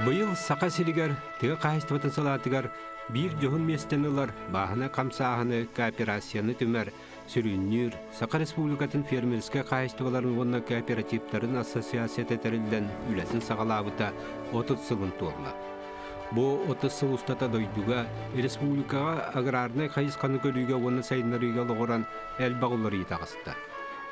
Быйыл сақа сиригер, тыга қайыстыватын салатыгар, бир жоғын местенілар бағына қамсағыны кооперацияны түмер, сүріннер, Сақа Республикатын фермерске қайыстываларын онна кооперативтарын ассоциация тәтәрілден үләсін сағалабыта 30 сылын туырла. Бу 30 сыл устата дойдуга республикаға аграрны қайысқаны көріге оны сайынларыға лоғыран әлбағылары етағысты.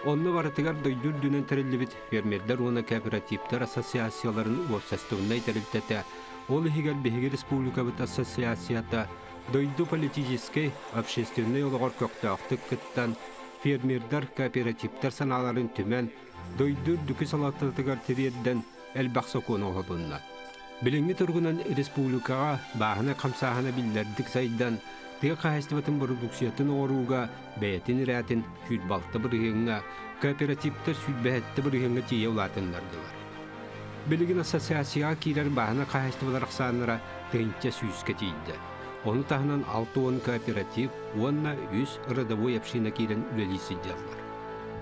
Онны барытыгар дойдур дүнен тәрелебет фермерлер оны кооперативтер ассоциацияларын уапсастығындай тәрелтеті. Ол егер беге республикабыт ассоциацията дойду политический общественный олығар көқтақтық кыттан фермердар кооперативтер саналарын түмен дойдур дүкі салаттығар терерден әлбақса кону олынна. Біліңгі тұрғынан республикаға бағына қамсағына білдердік сайдан тыға қайыстыватын продукциятын оруға бәйтін рәтін сүйтбалты біргенға кооперативтер сүйтбәтті біргенға тие олатындардылар. Білігін ассоциацияға кейлер бағына қайыстывалар ақсаныра тыгынча сүйіске тейді. Оны тағынан 6-10 кооператив, онна 100 родовой община кейлен үлелесі жалдар.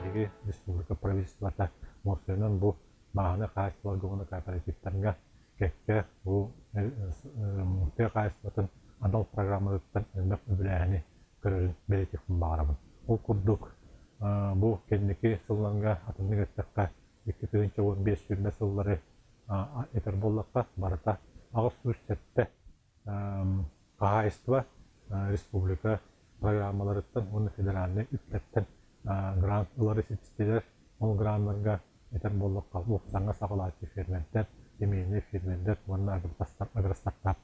Бігі республика правительствата морсуынан бұл бағына қайыстывалар кооперативтерге кекке бұл мұхтия қайыстыватын адал программалықтан әлбәк өбіләғіне көрілін белетекін бағарамын. Ол күрдік бұл кендекі сылланға атымдың әттіққа 2015 жүрді сыллары етер боллаққа барыта ағыз сүрсетті қайыстыва республика программаларыттан оны федеральный үттеттен грант ұлары сетістелер. Ол грантларға етер боллаққа оқсаңға сағалаты ферменттер емейіне фермендер, онына агростартап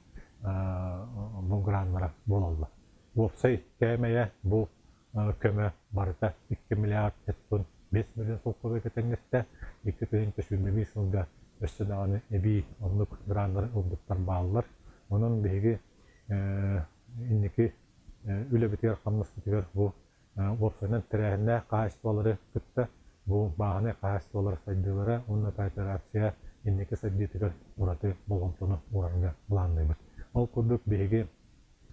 бұл гранлара болалды. Опсай кәмәйе бұл көмі барыта 2 миллиард тәттін 5 миллион солқығы кетеңесті 2025 жылға өстідағаны әбей ондық гранлары ұлдықтар бағылар. Оның бейгі иннекі үлі бітігер қамныстығыр бұл опсайнан тірәхіне қайыстывалары күтті. Бұл бағыны қайыстывалары сайдылары, оның кооперация иннекі сайдетігер ұраты болғымсыны ұранға бұландайбыз. Ол күрдік бейгі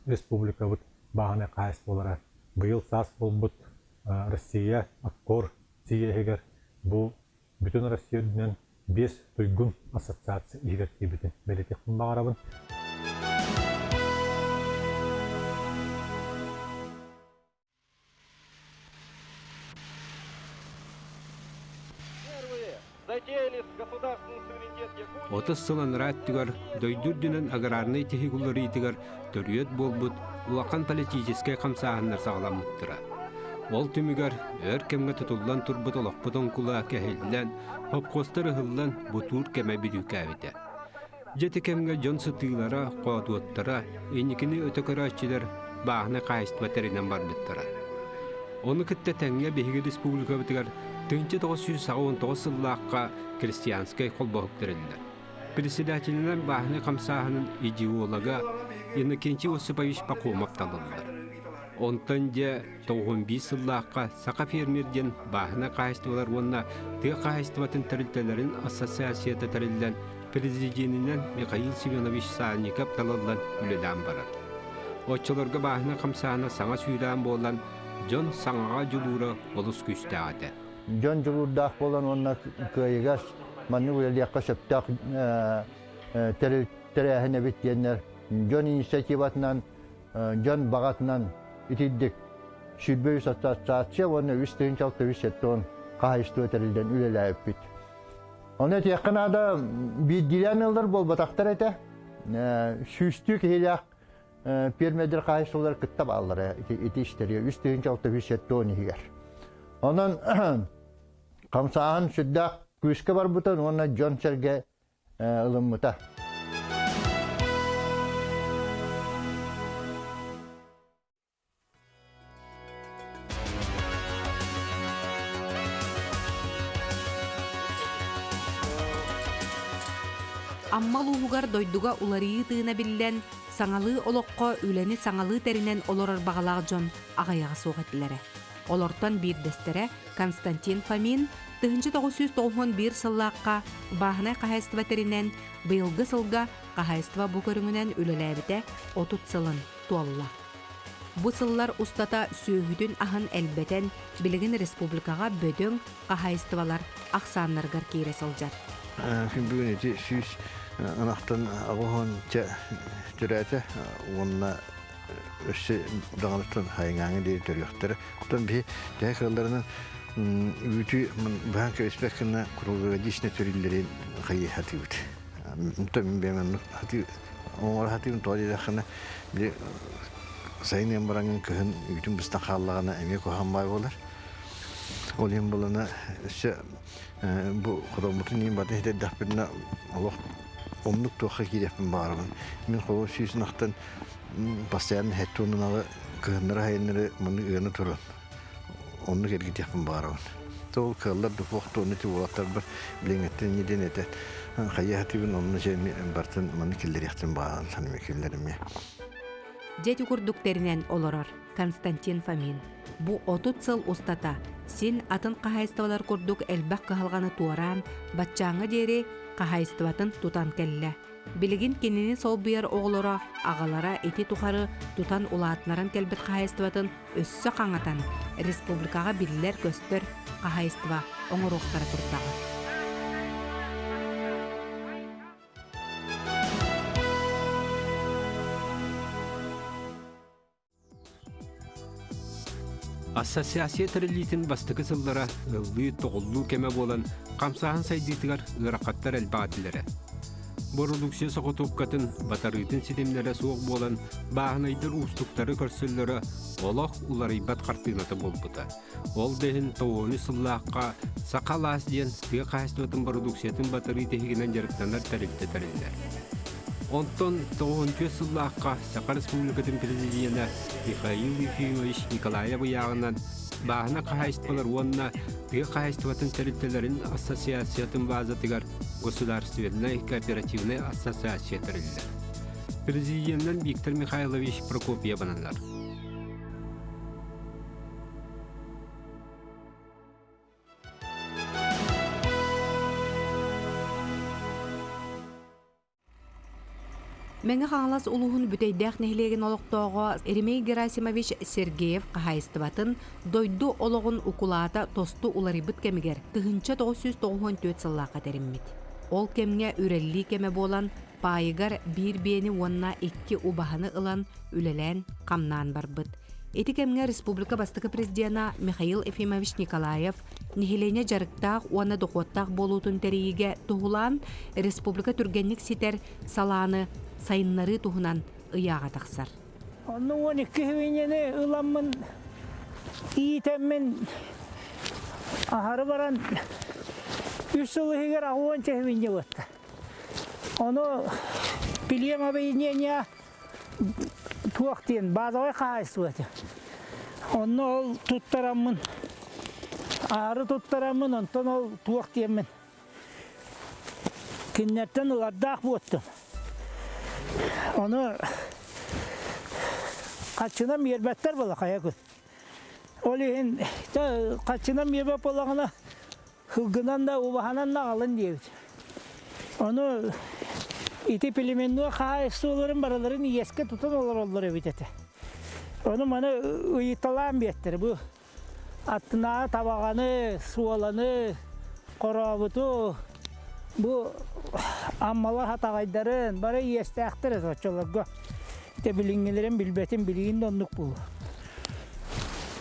республика бұд бағыны қайыстывалары бұйыл сас бұл бұд Россия, Аккор, Сия егер бұл бүтін Россия дүнен 5 түйгін ассоциация егер кейбетін белетекін бағарабын. Отыз сылан раттыгар, дойдурдунан аграрный техикулары итигар төрүет болбут, улақан политическай қамсағынар сағаламыттыра. Ол түмігар өр кемге тұтылдан турбут олақпыдың кула кәхелден, хопқостары хылдан бутур кеме бүдік әвіде. Жеті кемге жон сытыйлара, қуадуаттара, енікіні өтөкөрі açылар бағына қайыстыва тәрінен барбыттыра. Оны күтті тәңге бейгі республика бітігар 1919 сыллаққа крестьянскай қолбағықтырылдар. Председателінен бағыны қамсағының идеолога Иннокентий Осипович Пахомов талылдар. Онтан де 95 сыллаққа сақа фермерден бағына қайыстывалар онына тыға қайыстыватын тәрілтелерін ассоциацията тәрілден президентінен Михаил Семенович Сальников талылдан үлелен барар. Отчыларға бағына қамсағына саңа сүйрән болан Жон саңаға жылуыра болыс күсті ады. Жон жылуырдақ болан онына көйігас манны үлеліяққа сөптақ тәрәхіне біттенер. Жон инициативатынан, жон бағатынан итиддік сүрбөй ассоциация оны 3-6 қағыстығы тәрілден үлелі өппіт. Оны текқанада бидділен ұлдар бол батақтар әті. Сүстік еліяқ Пермедер қайсылар күтті баллары еті іштері 3-6 егер. Онын қамсағын сүддақ күшкі бар бұтын, оны жон сәрге ұлым мұта. Аммал уғығар дойдуға уларии тыына білілен, саңалы олоққа үләні саңалы тәрінен олорар бағалағы жон ағаяғы соғатылары. Олортан бір дәстері Константин Фомин 1991 сыллаққа бағына қағайстыва тәрінен бұйылғы сылға қағайстыва бұ көріңінен үліләбіті 30 сылын туалла. Бұ сыллар ұстата сүйігітін ағын әлбәтен білігін республикаға бөдің қағайстывалар ақсанларғар кейре сылжар. Бүгін өте сүйіс Anahtan ağuhun türete onunla össe dağınıktan hayngağını diye görüyorlar. Ondan bir diğer krallarının bütün banka üspekine kurulu dişne türleri hayı hatibut. Muhtemelen benim hatib onlar hatibin toylarına bir sayın embarangın kıhın bütün müstakallığına emek kohan baybolar. Olayım bulana işte bu kuramutun neyim var ne dahbirine Allah omluk toğa girepin bağırın. Min kolu süsün aktan pastayanın hettonun alı kıhınları hayınları bunu ığını turun. Onu gelgit yapın bağırın. Tol kıllar da fuqtu onu tuvalatlar bir bilingetten yedin eten. Hayatı bin onun şeyini bartın bunu killeri yaptım bağırın hanım ekillerim ya. Жети курдуктарынан олорор Константин Фомин. Бу 30 сыл устата син атын кахайстывалар курдук элбак кахалганы туаран батчаңы дери кахайстыватын тутан келле. Билигин кенини сол буяр оголора агалара эти тухары тутан улаатнаран келбет кахайстыватын өссө каңатан республикага биллер көстөр кахайстыва оңоруктара туртагы. Ассоциация тәрелитин бастыкы сыллара ыллы тоғыллу кеме болан қамсахан сайдытыгар ырақаттар әлбаатилері. Борудуксия соқытуққатын батарытын сидемлері соқ болан бағынайдыр устуқтары көрсілері олақ уларайбат қартынаты болбыта. Ол дәхін тоғыны сыллаққа сақалас ден тыға қайыстуатын борудуксиятын батарытығынан жарықтанар тәрелті тәрелілер. Онтон 9 сыллаққа Сақа Республикатын президенті Михаил Ефимович Николаев яғынан бағына қайыстылар онына тыға қайыстыватын тәрелтелерін ассоциациятын базатығар Государственная кооперативная ассоциация тәрелілер. Президенттен Виктор Михайлович Прокопьевананлар. Мәңі қаңлас улуғын бүтейдәқ нәхілеген олықтауға Эремей Герасимович Сергеев қағайыстыбатын дойду олығын укулата тосту уларибыт кемігер тыхынча 994 сыллаға тәріммет. Ол кемге үрелли кеме болан пайығар бір бені онна 2 убаханы ылан үлелән қамнан барбыт. Эти кемге республика бастықы президента Михаил Ефимович Николаев нехилене жарықтақ уаны доқуаттақ болутын тәрейге тұғылан республика түргенлік ситер саланы сайыннары туһунан ыяға тақсар. Оны 12 хвинене ыламмын иитеммен ахары баран 3 сылыгер агуан чехвинне бытта. Оны билем объединения туактен базовый хайсуэте. Оны ол туттараммын. Ахары туттараммын, онтон ол туактенмен. Киннеттен ыладдақ боттым. Onu kaçına mirbetler bala kayakın. Olihin da kaçına mirbet balağına hılgınan da ubahanan da alın diye. Onu iti pilimennu kayısı oların baraların yeske tutan olur evitete. Onu bana uyutalan bir ettir bu. Atına tabağını, sualanı, koravutu bu ammalar hatagayların bara yestektir açılarga. İşte bilingilerin bilbetin bilgin donluk bu.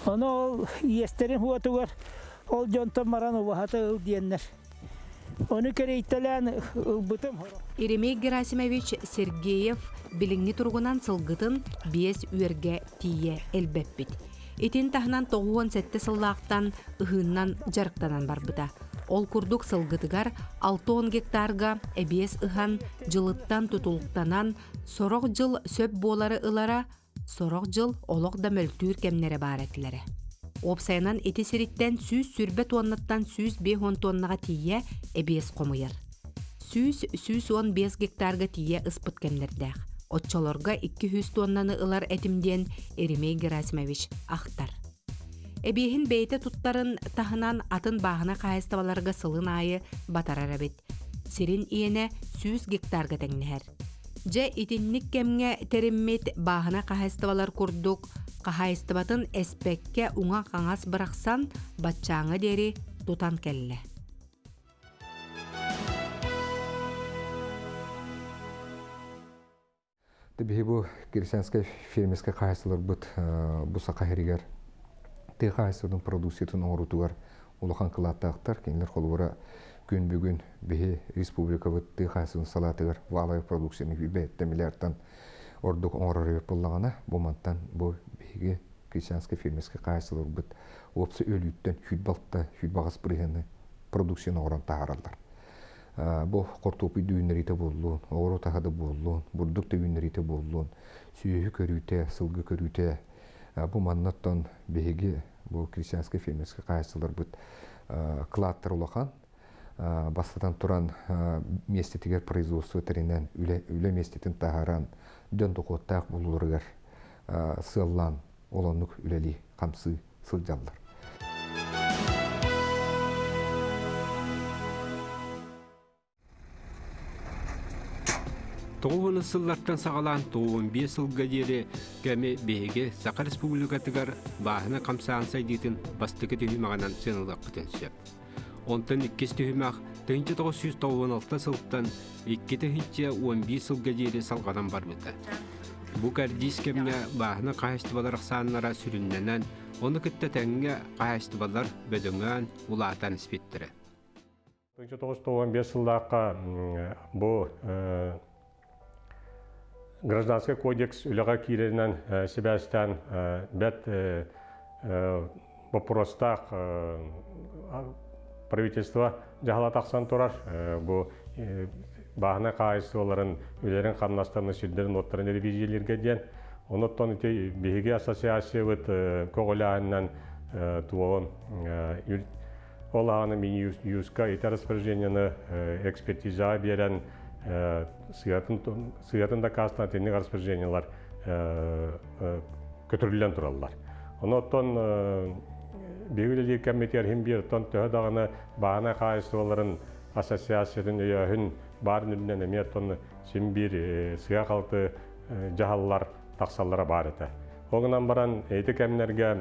Onu ol yesterin huatı var. Ol jontan maran ubahatı diyenler. Onu kere italan bıtım. Эремей Герасимович Сергеев билиңни тургунан сылгытын биес үерге тие элбеппит. Итин тахнан 97 сыллаактан ыһыннан жарыктанан барбыта. Ол курдук сылгытыгар 6-10 гектарга эбиес ыхан жылыттан тутулуктанан сорок жыл сөп болары ылара, сорок жыл олок да мөлтүүр кемнере бар этилере. Опсайынан эти сириттен сүүс сүрбе тоннаттан сүүс 5 тоннага тие эбиес комуяр. Сүүс 15 гектарга тие ыспыт кемнердэх. Отчолорга 200 тоннаны ылар этимден Эремей Герасимович ахтар. Эбиһин бейте туттарын тахынан атын бағына қайыстабаларға сылын айы батарар әбет. Сирин иене 100 гектарга тәңнәр. Же итинник кемге териммет бағына қайыстабалар курдук, қайыстабатын эспекке уңа қаңас бырақсан батчаңы дери тутан келле. Tabii bu Kirsanska filmiska kaysalar bu sakaheriger te kaysının produksiyatın orutugar ulakan kılattaqtar kendiler kolura gün bugün bihi respublika bu te kaysının salatıgar valay produksiyonu gibi milyardan orduk onrarı bullagana bu mantan bu bihi Kirsanska filmiska kaysalar bu opsa ölütten hüdbalta hüdbağız birihini produksiyonu oran taharallar. Bu kortopu düğünlerite bolluğun, oğru tahada bolluğun, burduk düğünlerite bolluğun, süyühü körüte, sılgı körüte. Bu mannattan behigi bu Kirsanska filmiska kaysalar bu kılattır olakan. Bastadan turan mestetiger производство terinen, üle mestetin taharan, dön tokottaq bulurgar, sığallan, olanlık üleli, kamsı, sıljallar. Тоғын ысылларттан сағалан 15 сылға дері кәмі бейге Сақа Республикатығар бағына қамсаған сайдейтін бастықы түйімағанан сенылық күтенсеп. Онтан 2 түйімақ 1996 сылттан 2 түйінче 15 сылға дері салғадан бар бұты. Бұ кәрдейс кәміне бағына қайыстыбалар ақсанлара сүрінненен, оны күтті тәңге қайыстыбалар бөдөңген ұлатан іспеттірі. 1995 сылдаққа бұл Гражданский кодекс үліға кейлерінен себәстен бәт вопростақ правительство жағала тақсан тұрар. Бұл бағына қайыстыларын үлерін қамнастарының сүрдерін оттарын телевизиялерге ден. Оныттан бейге ассоциация өт көғылағынан туылын олағаны мен юзка еті распоряжениені экспертиза берен сыятын да кастына теннік распоряжениялар көтірілен тұралылар. Оныттан бейгілі комитер химбир тон төхедағыны бағына қайыстыларын ассоциациятын өйәхін барын үлінен әметтон симбир сыя қалты жағалылар тақсаллара бар еті. Оғынан баран әйті кәмінерге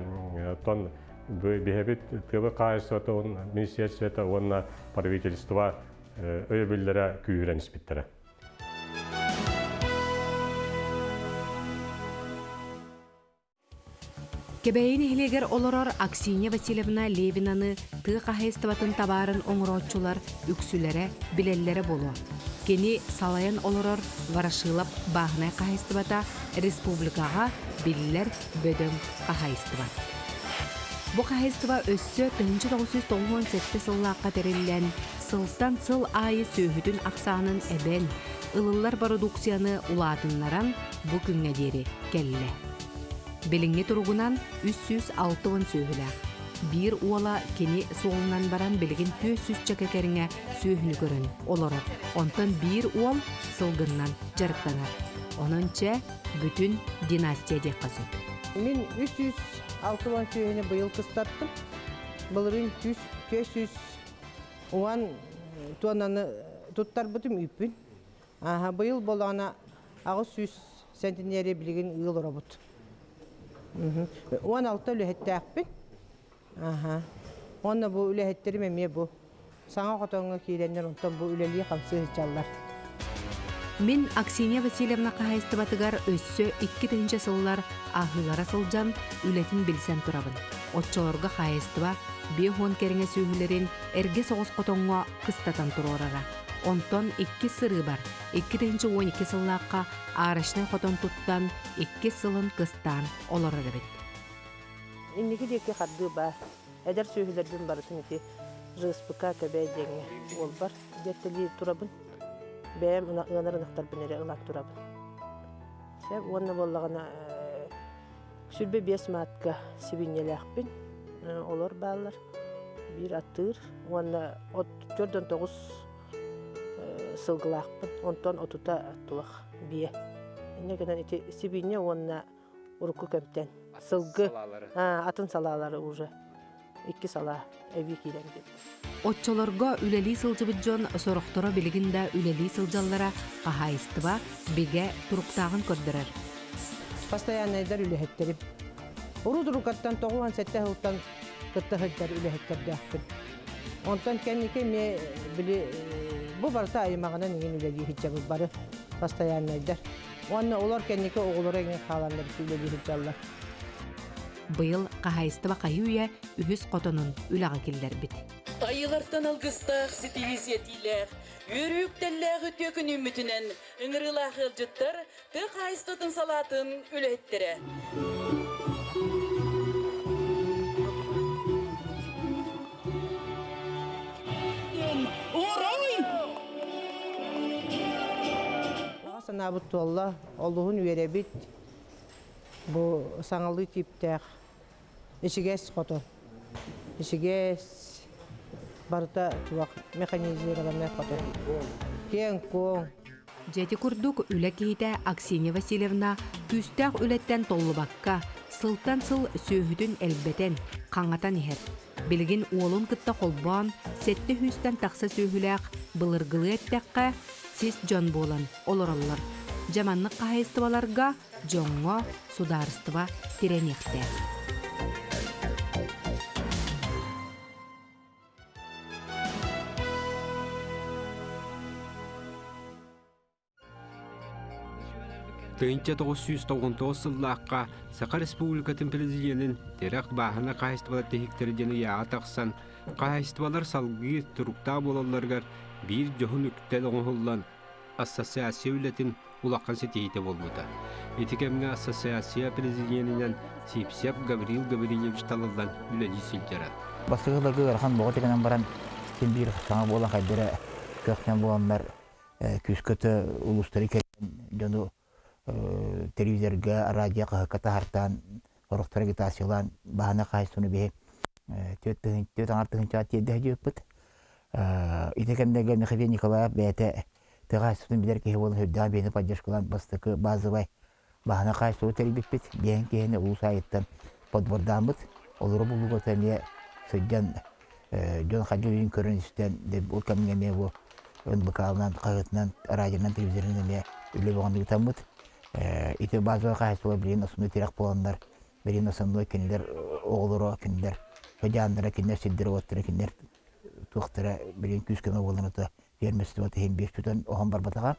тон бейбіт тыбы қайыстылы министерстветі онына правительство өйбілдері күйірен іспеттері. Кебейін ehlegер олорор Аксинья Васильевна Левинаны тыға қағайыстыбатын табарын оңыротчулар үксүлері, білелері болу. Кені салайын олорор варашылап бағынай қағайыстыбата республикаға білілер бөдөң қағайыстыбат. Бұ қағайыстыба өссі 1997 сыллаққа терелілен сылтан сыл айы сөйхүтін ақсанын әбен, ылылар продукцияны ұладынларан бұ күнге дері кәлілі. Беліңе тұрғынан 306 сөйхілі. Bir уала кені соғынан баран білген 400 чакекеріңе сөйхіні көрін оларыр. Онтан bir уал сылғыннан жарықтанар. Онынча бүтін династия дек қасы. Мен 306 сөйхіні бұйыл қыстаттым. Бұлырын 400 оған туананы тұттар бұтым үппін. Бұйыл болағына ағыз 100 сентинері білген ұйыл ұра бұт. 16 үліхетті әқпін. Онна бұл үліхеттері мәме бұл. Саңа қотаңға кейлендер онтан бұл үлелі қамсы жаллар. Мен Аксинья Васильевна қағайыстыбатығар өссі 2-тінші сыллар ағылара сылжан үлетін білсен тұрабын. Отчаларға қағайыстыба бейхон керіңе сөйілерін әрге соғыз қотаңға қыстатан тұру орара. Онтон 2 сыры бар. 2-12 сыллаққа арышны қотон тұттан 2 сылын қыстан оларары бет. Иннеки деке қарды бар. Әдер сөйілерден барытын еті жығыспықа көбәй деңе ол бар. Деттілі тұрабын. Бәйім ұнарын ақтар бінері ұлақ тұрабын. Оны болағына сүрбе 5 маатқа сибинелі ақпен. Олар балар. Bir атыр. Оны 4-9 сылғылақпын, онтан отута аттуақ бие. Инегенен ити сибине онна урку көптен. Сылғы, атын салалары уже. 2 сала әбі кейден деп. Отчаларға үлелі сылжыбыт жон сорықтыра білігінде үлелі сылжаллара қағайыстыба беге тұруқтағын көрдірер. Постоянныйдар үлехеттерім. Уру-дұрукаттан тоғуан сәтті ғылттан күтті ғылттар үлехеттерді ақпын. Онтан кәнеке ме білі Bu barıta ayımağına neyin üleli hicabı barı постоянныйдар. Onunla olar kendiki oğulları engin kalanlar üleli hicablar. Быйыл қаһайыстыба қайуя үһүс қотонун үләғы келдер бит. Айылартан алгыстақ сетилизиятилер, үрүктәлләғы төкін үмітінен үңірілағы жыттар тық айыстатын салатын үлеттірі. Sanabut Allah, Allah'un üyerebit bu sanalı tipte işiges koto. İşiges barıta tuvak mekanizirler koto. Кен кон. Жети курдук үле киһитэ Аксинья Васильевна күстәк үлеттен толлубакка, сылтан сыл сөйһүтүн элбетен, қаңатан иһер. Билгин уолун кытта холбоон, сетте хүстен тақса сөйһүлээх, былыргылы эттекке, сис жон болан, олороллар. Жаманнык каһайыстыбаларга, жоңго, сударыстыба тиренехте. Тыынча 999 сыллааққа Сақа Республикатын президентін терек бағына қайыстыбалар техиктердені яға тақсан, қайыстыбалар салғы тұруқта болаларғар бір жоғын үктел оңғылан ассоциация үлетін улаққан сетейті болмыда. Етікемге ассоциация президентінен Сипсеп Гаврил Гаврилевич талалдан үләді сілдері. Басығылығы ғархан боғы текенен баран сен бір саңа болан қайдыры көқтен боланлар күскөті ұлыстары келген жону телевизорга, радиоға қатағартан, ұрықтары гитасиялан, бағана қайсыны бе төт аңартығынша теді жөппіт. Итекемдегі Михаил Николаев бәйті тығайсыны білер кеге болын хүддан бейіні поддержкалан бастықы базыбай бағана қайсыны телебетпет. Бейін кейіні ұлыс айыттан подбордан бұд. Олыры бұлығы өтәне сөйден жон қаджу үйін көріністен ол кәмінгеме бұл өн бұқалынан, қағытынан, радионан, телевизорынан үлі болғанды ұтан бұд. Ити базы қайсыла бірін осынды терек боландар, бірін осынды кендер оғылыры, кендер хөдяндыра, кендер сілдері оттыры, кендер туқтыра, бірін күз көмі болын ұты верместі өті хем бес түтін оған бар батаға.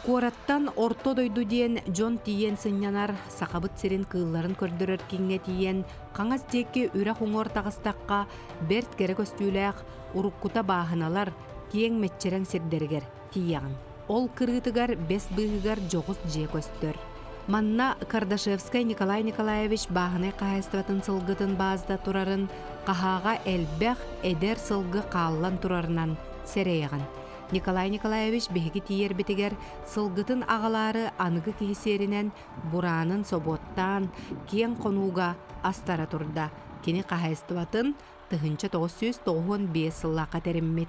Куараттан орто дойду диен Джон тиен сыннянар сақабыт сирин кыылларын көрдөрөр кеңе тиен қаңас текке үрі хуңор тағыстаққа берт кере көстүүләқ уруккута бааһыналар киең метчерен сирдергер тияғын. Ол кырыытыгар бес быыгар жоғыз же көстөр. Манна Кардашевскай Николай Николаевич бааһыны қайыстыбатын сылгытын баазда турарын қахаға элбәқ эдер сылгы қааллан турарынан серейяғын. Николай Николаевич беги тиер битигер сылгытын ағалары анығы кихисеринен буранын соботтан киен конуга астара турда. Кені қағайыстыбатын тыхынча 995 сыллақа териммет.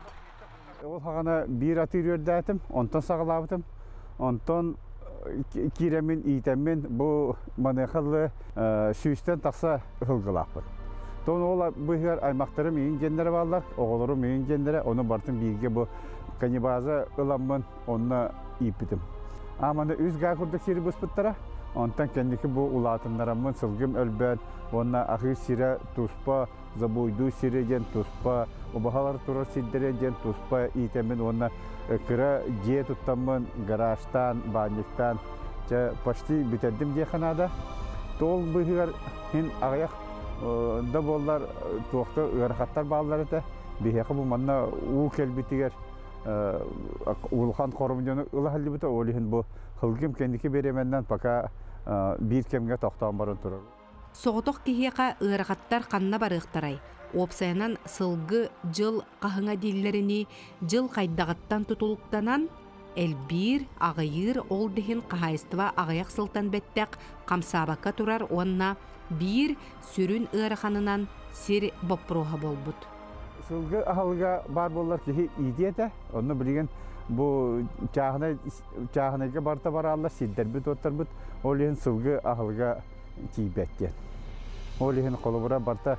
Ол хағана бір атыр өрдәтім, онтон сағылабытым, онтон киремін, итемін бұл манықылы сүйістен тақса ғылғылақпыр. Тон ол бұғыр аймақтары мейін кендері балар, оғылыры мейін кендері, оны бартын бірге бұл канибаза ыламын, онына ипітім. Аманы үз ғақырдық сері бұспыттара, онтан кендікі бұл ұлатындарамын сылғым өлбәт, онына ақы сері тұспа, забойду сері ден тұспа, обағалар тұрар сиддері ден тұспа итемін, онына кіра же тұттамын гаражтан, банниктан, почти бітәдім де қанада. Тол бұғығар ағаяқ да болар туақты ұрақаттар бағалары да бейхеқі бұл манна ұл кәлбетігер ұлған қорымдені ұлағалды бұта олығын бұл қылғым кәндікі беременнен пока бір кемге тоқтауын барын тұрар. Соғытық кехеқа ұрақаттар қанна барықтарай. Опсайынан сылғы жыл қағыңа дейлеріні жыл қайдағыттан тұтылықтанан әлбір ағайыр ол дехін қағайыстыва ағаяқ сылтан бәттәк қамсабаққа тұрар онына бір сүрін ұрақанынан сер боппыруға болбұд. Сылғы ағалыға бар болар кехе идеті, оны білген бұл чағынайға барта баралар, сиддер бүт оттар бүт, ол ең сылғы ағалыға кейбәттен. Ол ең қолы бұра барта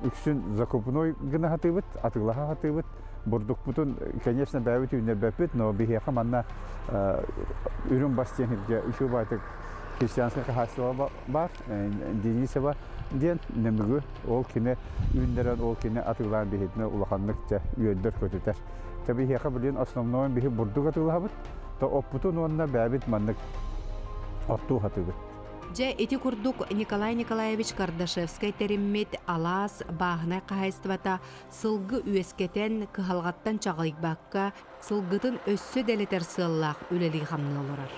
үксін закупной гына хаты бүт, атылаға хаты бүт, бұрдық бұтын, конечно, бәуіт үйіне бәпіт, но бігеқа манна үрін бастен хирге үші байтық христианская хасыла бар, денисі бар, диен немүгү ол кине үндерен ол кине атылан бихитне улаханнык же үөддөр көтүтер. Таби хека билен основной бихи бурдук атылабыт. То оппутун онна бәбит маннык отту хатыбыт. Же эти курдук Николай Николаевич Кардашевский териммит алас баахна кахайствата сылгы үескетен кыхалгаттан чагайбакка сылгытын өссө делетер сыллах үлели хамны олорар.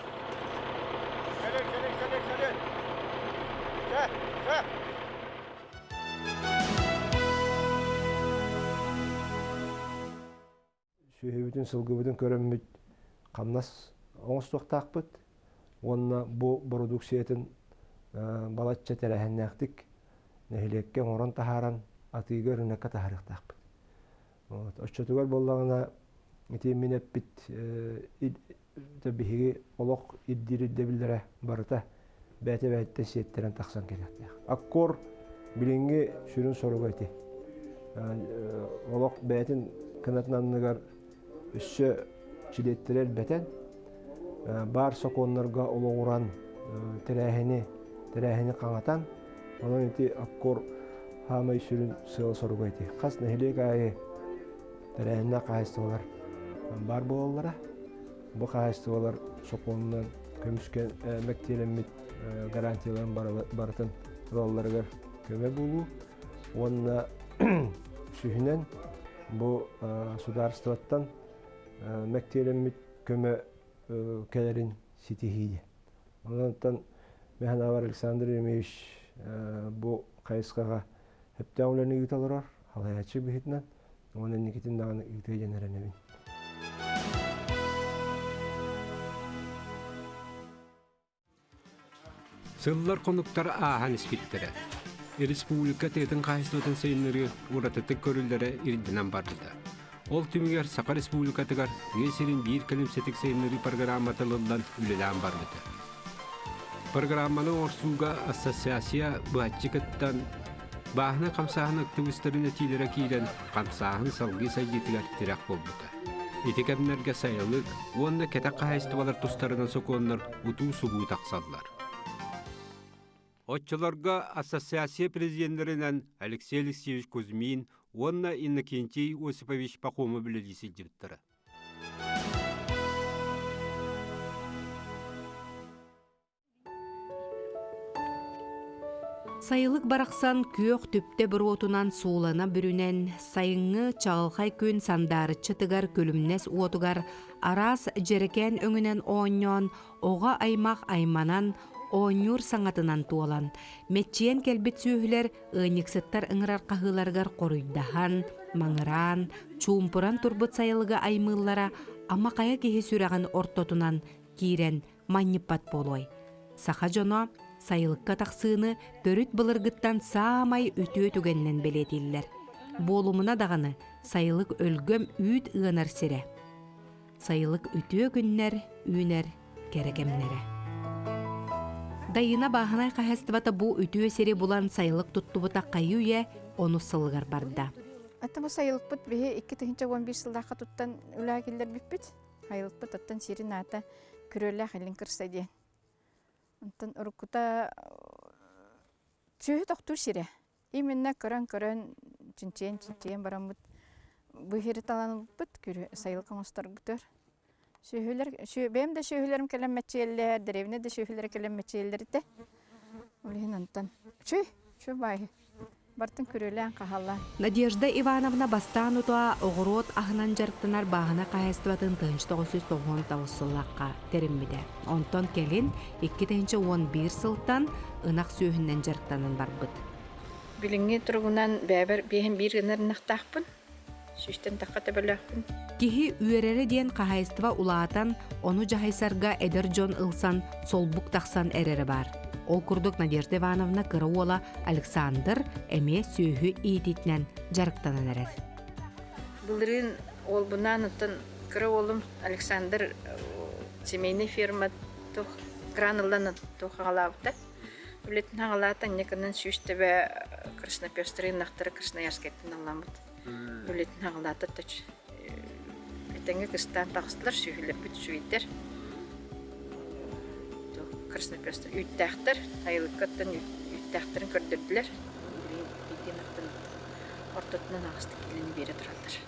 Сүйебүтүн сылгыбытын көрөммүт камнас оңостуктакпыт. Онна бу продукциятын балатча терәһәннәктик нәһилеккә орон тахаран атыгы рынокка тахарыктакпыт. Вот оччотугар боллагына ити минеп бит табиһиги олок иддиридде билдере барыта бәте сеттерен таксан керәктә. Аккор билинге сүрүн соругайты. Олок бәтин канатнанныгар үссө чилеттерер бәтен бар соконнарга олоғуран терәһини қаңатан онон ити аккор хамай сүрүн сыл соругайты. Қас нәһилек айы терәһинна кайыстылар бар болалара. Бу кайыстылар соконнан көмүскен мектелемит гарантияларын барытын ролларга көмө болуу. Онна сүйүнен бу сударстваттан мектелемит көмө келерин ситихиди. Онтан Механавар Александр Емеевич бу кайыскага хептауланы юталар, халаячы бихитнан, онун никитин дагы ютайженеренебин. Сыллар конуктар ахан испиттере. Республика тетин кайыстатын сейнleri уратыты көрүлдөрө ирдинен бардыда. Ол түмігер Сақа Республикатыгар гесерин бир келимсетик сейнleri программатылылдан үлелен бардыда. Программаны орсуга ассоциация баатчыкыттан баахна камсаахын активистерин этилere кийлен камсаахын салгы сайдитигер тирак болбута. Этикемнерге сайылык, онда кетак кайыстыбалар тустарынан соконнар утуу сугуу таксаллар. Отчыларга ассоциация президентлеринен Алексей Алексеевич Кузьмин, онна Иннокентий Осипович Пахомов билелиси жиптары. Сайылык барақсан күйөк түпте бір отунан суулана бүрүнен сайыңы чағылхай күн сандарычы тыгар көлүмнес уотугар арас жерекен өңінен ооньон, оға аймақ айманан ооньюр саңатынан туолан. Метчиен келбет сүйүлер ыйниксыттар ыңырар қағыларгар қоруйдахан, маңыран, чуумпуран турбут сайылыга аймыллара ама кая кеhe сүрәгән ортотунан кирен манниппат болой. Саха жоно сайылыкка тақсыны төрүт былыргыттан саамай өтүө түгеннен белетиллер. Болумуна дағаны сайылык өлгөм үйт ыанар сире. Сайылык өтүө күннер үйнер керекемнере. Дайына бааханай кахастыбата бу өтүө сире булан сайылык туттубута кайуе ону сылгар барда. Ата бу сайылык бут бихи 2-11 сылдака туттан үләгиллер биппит. Сайылык бут аттан сирин ата күрөллә хәлин кырса дия. Антан урукута чөһө токтур сире. Именно көрөн чинчен барамыт. Бу хири талан бут күрө сайылык аңыстар бүтөр. Сөһөлөр бем да сөһөлөрүм келеммечелер, деревне да сөһөлөр келеммечелер те. Улин антан чөй бай. Бартын күрөлән кахалла. Надежда Ивановна Бастанутуа огород ахнан жарктанар баахана кайыстыбатын 1999 териммиде. Онтон келин 2011 сылтан ынак сүйүннен жарктанын барбыт. Билинге тургунан бәбер бехин бир генер нактакпын. Сүстен такката беләкпин. Кихи үйерері ден кахайыстыва улаатан, ону жахайсарга эдер жон ылсан солбук таксан эрери бар. Ол курдук Надежда Ивановна кырауола Александр эме сүйүхү иититнен жарыктанан эрер. Былырын ол бунан ытын кырауолум Александр семейный фирма тух гранылдан тухалабыта. Үлетін аңалаатан неканан сүйістебе Краснопёстрын нақтыры Красноярскеттен аламыт. Үлетін аңалаатан төч. Этенге кыстан тағыстылар сүйілер бүт сүйеттер. Краснопёстр үйттәқтір, айылыққаттан тахтарын көрдөрдүлөр. Биден аттан ортотунан агысты келени бере туралдар.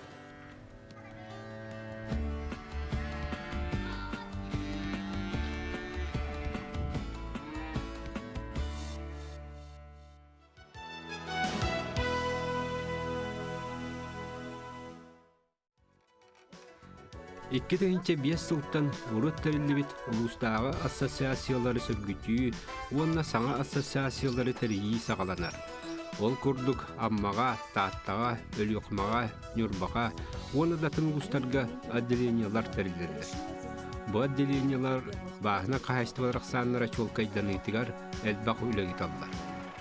Икки тыгынча 5 сылттан урут тәреллебит улустағы ассоциациялары сөргүтүү, уонна саңа ассоциациялары тәрии сағаланар. Ол күрдік аммаға, тааттаға, өліқмаға, нүрбаға, уонна датын ұлыстарға отделениялар тәрелерлер. Бұл отделениялар бағына қағайстывар ақсанлара чолкайдан итігар әлбақ үләгіт аллар.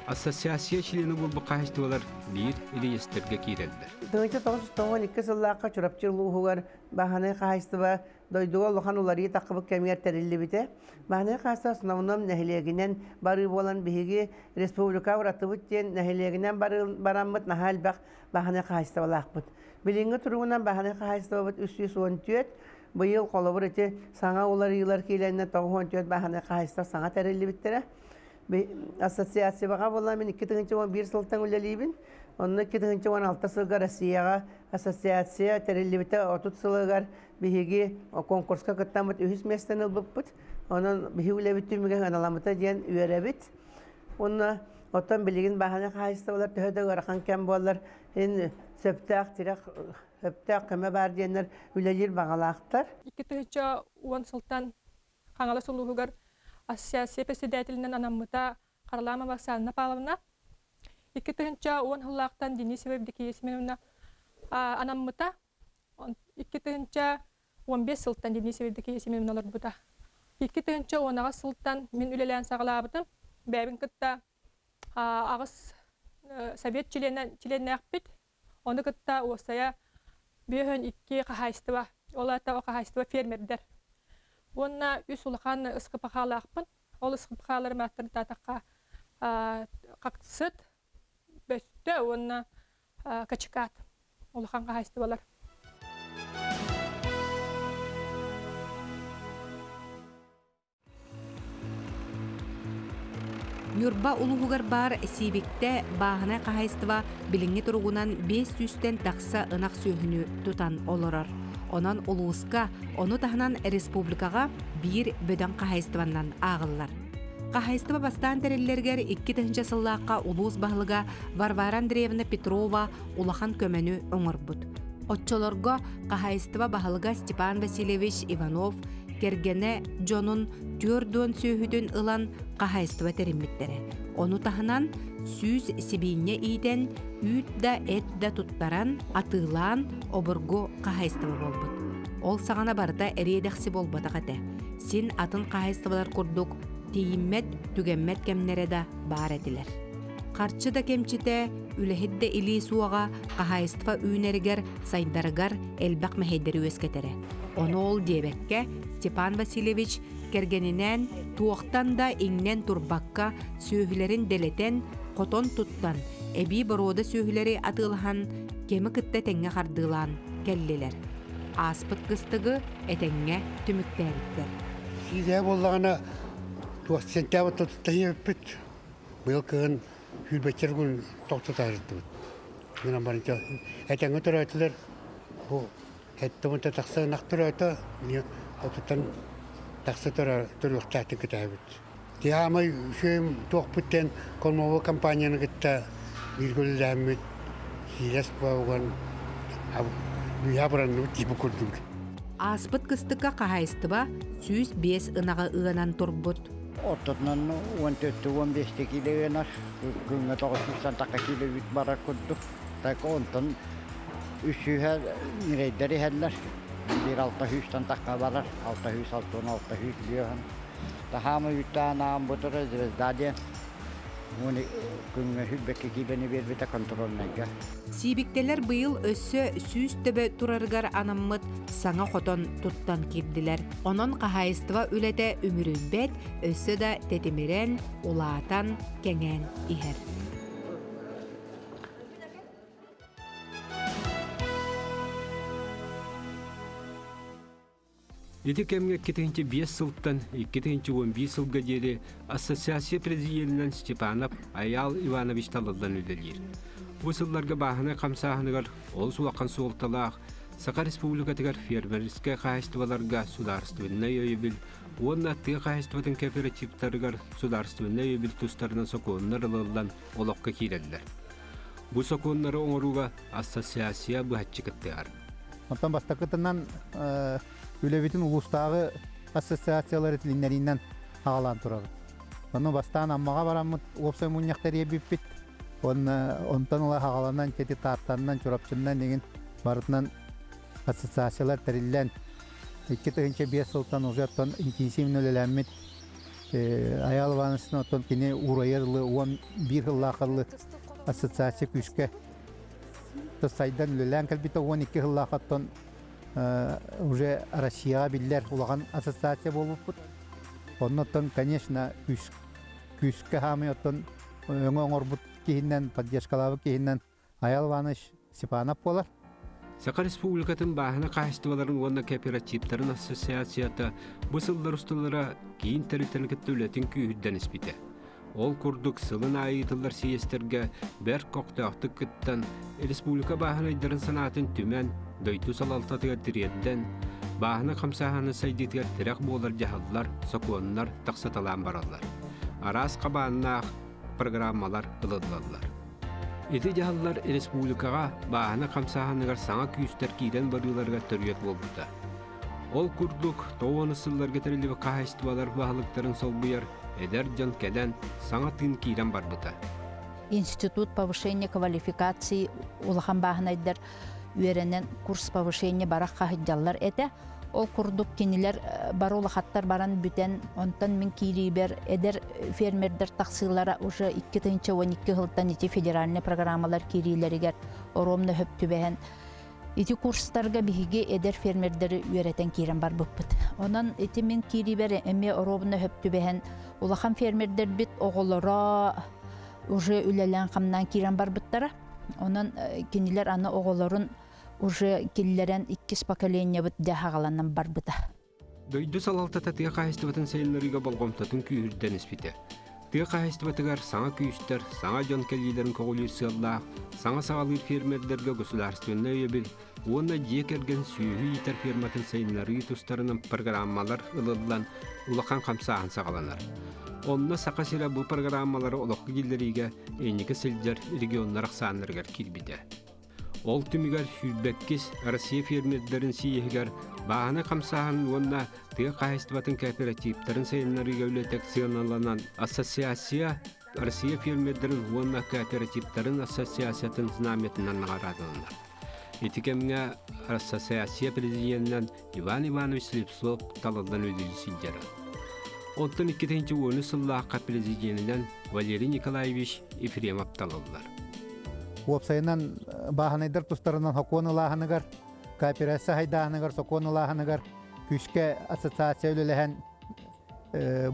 Ассоциация члені бұл қағайстывалар бір илиестерге кейрелдер. Тыңча 992 сыллаққа чурапчырлуугар баханы кайстыба дойдуга лохан улары такыбы кемер терилибите. Баханы кайста сынавынан нәһилегенен бары болан биһиги республика уратыбыттен нәһилегенен бараммыт нахалбак баханы кайстыбалакбыт. Билинге туругунан баханы кайстыбыт 314 быйыл колобур эти саңа улары йылар киленне 94 баханы кайста саңа терилибиттере. Ассоциацияға болла мен 2011 сылтан үлелейбін. Онны 2016 сылға Россияға ассоциация тәрелебіті 30 сылығар бігі конкурсқа күттамыт үйіс местен ұлбықпыт. Онын бігі үлебіттіміген аналамыта дейін үйеребіт. Онны оттан білеген бағаны қайысты олар түхеді ғарқан кәм болар. Сөптәқ көмі бар дейінлер үлелер бағалақтар. 2010 сылтан қаңалы сұлуғығар ассоциация председателинен анаммыта Карлама Ваксанна Павловна. 2010 хыллақтан Денисова Евдокия Семеновна анаммыта. 2015 сылттан Денисова Евдокия Семеновна бұта. 2010 сылттан мен үлелән сағылабытым. Бәбін күтті ағыз совет членіне ақпет. Оны күтті осая бүйін 2 қағайстыва. Олата о қағайстыва фермердер. Онна үс улахан ысқыпақалы ақпын. Ол ысқыпақалары мәттір татаққа қақтысыд. Бөсті онна качықат. Улаханға хайсты болар. Нүрба улуғығар бар сибикте бағына қағайстыва біліңі тұрғынан 500-тен тақса ынақ сүйіні тұтан олырар. Онан улуысқа, оны тағынан республикаға бір бөден қағайстываннан ағылар. Қағайстыва бастан тәрелілергер 2-тінші сыллаққа улуыс бағылыға Варвара Андреевна Петрова улахан көмені оңыр бұд. Отчолорға қағайстыва бағылыға Степан Васильевич Иванов кергене жонун түрдөн сүйүдөн ылан кахайстыва териммиттери. Ону тахынан сүз сибинне ийден үт да эт да туттаран атылан обурго кахайстыва болбут. Ол сагана барда эриедекси болбатагате. Син атын кахайстывалар курдук тийиммет түгеммет кемнере да бар этилер. Карчы да кемчите үлехидде или суага кахайстыва үйнергер сайдаргар элбак мехейдери өскетере. Оны ол дебекке Степан Васильевич кергенинен туоқтан да иңнен турбакка сүйхілерін делетен котон туттан, эби борода сүйхілері атылхан кемі кытта тәңе қардылан келлелер. Аспыт кыстығы әтәңе түміктәріттер. Сиде болағына туаст сентябр тұттайы өппіт. Бұл кығын хүлбеттер күн тоқтатарыды. Мен амбарынша әтәңе тұр әтілер. Бұл әттімінті тақсы нақтыр әті. Отутан тақсы тұрлықтатын күтәбіт. Тиамай шөйім тоқпыттен колмовы компанияны күтті біргілі әмет хилес бауған үйа бұранны типі көрдім. Аспыт кыстыққа қағайыстыба сүз 5 ұнаға ұғанан тұрбыт. Оттотнан 14-15 килегенар, күнге 9-тан таққа килевит бара көрдік. Так онтан үшіғер нерейдері әділер. Bir 600'tan takka barar, 600, 600 diyorhan. Daha mı yütten ağam buturuz zaten. Onu günge hübbeki gibeni bir de kontrolüne. Sibikteler bıyıl össü süz töbe turargar anammıt sana xoton tuttan kirdiler. Onun qahayıstıva ülede ümürübbet össü da tetimiren, ulatan, kengen iher. Ити кемге 2005 сылттан 2015 сылга жері ассоциация президиентінен Степанов Аял Иванович талылдан үлелер. Бұл сылларға бағына қамсағынығар ол суаққан суылталақ Сақа республикатығар фермерске қайыстываларға сударствынна өйебіл, онна аттығы қайыстыватын кооперативтарығар сударствынна өйебіл тұстарынан соқуыннар ылылдан олыққа кейлелдер. Бұл соқуыннары оңыруға ассоциация бұхатчықыттығар. Онтан бастақытынан үлебетін ұлыстағы ассоциациялары тілінлерінен ағалан тұрады. Оны бастан аммаға барамыд, опсай мұнияқтар ебіппет. Онтан ұла ағаланан, кеті тартанынан, чұрапчынынан деген барытынан ассоциациялар тәріллән. 2005 жылдан ұзаттан интенсивін өлеләмет. Аял Ивановичтың оттан кені урайырлы, 11 жылы ақылы ассоциация күшке. Сайдан өлелән кәлбеті 12 жылы ақыттан уже Россияға білдер ұлаған ассоциация болып бұд. Оннан, конечно, күшке хамы оттан өңір бұд кейіннен, поддержкалабы кейіннен Аял Иванович Степанов болар. Сақа республикатын бағына қайыстываларын онна кооперативтарын ассоциацията бұсылдар ұстылара кейін тәрітінікітті өлетін күйірден іспеті. Ол күрдік сылын айытылар сейестерге бәр қоқтақты күттен республика бағына айдарын санатын түмен дөйті салалтатыға тіредден бағына қамсағаны сайдетігер тірек болар жағалылар, соқуанлар тақсаталан баралар. Арас қабаннақ программалар ылыдылалар. Эти жағалылар республикаға бағына қамсағанығар саңа күйістер кейден барыларға түрет болбыда. Ол күрдік тоғаны сылларға тәрілі қағайыстывалар бағылықтарын солбuyar эдер жан кәден саңа тын кейден барбыда. Институт повышения квалификации улахан бағынайдар үйеренен курс повышения барақ қағыджалар әті. Ол күрдік кенелер бар олақаттар баран бүтен, онтан мен кейрейбер эдер фермердер тақсылара уже 2-12 жылдан ити федеральный программалар кейрейлерігер оромны хөптүбәһен. Ити курстарға биһиге эдер фермердері үйеретен кейрен бар бұппыт. Онан ити мен кейрейбер әме оромны хөптүбәһен улахан фермердер бит оғылыра уже үлелен қамнан кейрен бар бұттара. Онан кенелер аны оғылырын уже келлерен 2 поколения бит дәһагаланнан бар быта. Дөйді салалтата тыға қайыстыватын сейінлеріға болғымтатын күйірден іспеті. Тыға қайыстыватығар саңа күйістер, саңа жон кәлгейлерін коғылыр сыллақ, саңа сағалыр фермердерге государственны өйебіл, онна жек әрген сүйі етер ферматын сейінлері тұстарының программалар ылылдан улақан қамсағын сағаланар. Онна сақа сірі бұл программалары олыққы келдеріге әйнекі сілдер регионлар ақсанларғар келбеді. Ол түмігер хүлбәккіз Россия фермердерін сейегер бағаны қамсағын онна тыға қайыстыватын кооперативтерін сейінлеріге өлетек сығаналанан ассоциация Россия фермердерін онна кооперативтерін ассоциациятын знаметінен ғарадылынар. Етікемге ассоциация президентінен Иван Иванович Слепцов талалдан өділі сілдері. Онтан 2010 сыллаққа президентінен Валерий Николаевич Ефремов талалдар. Уопсайынан бағанайдар тұстарынан хокуаны лағанығар, кооперация хайдағанығар, сокуаны лағанығар, күшке ассоциация өлеліген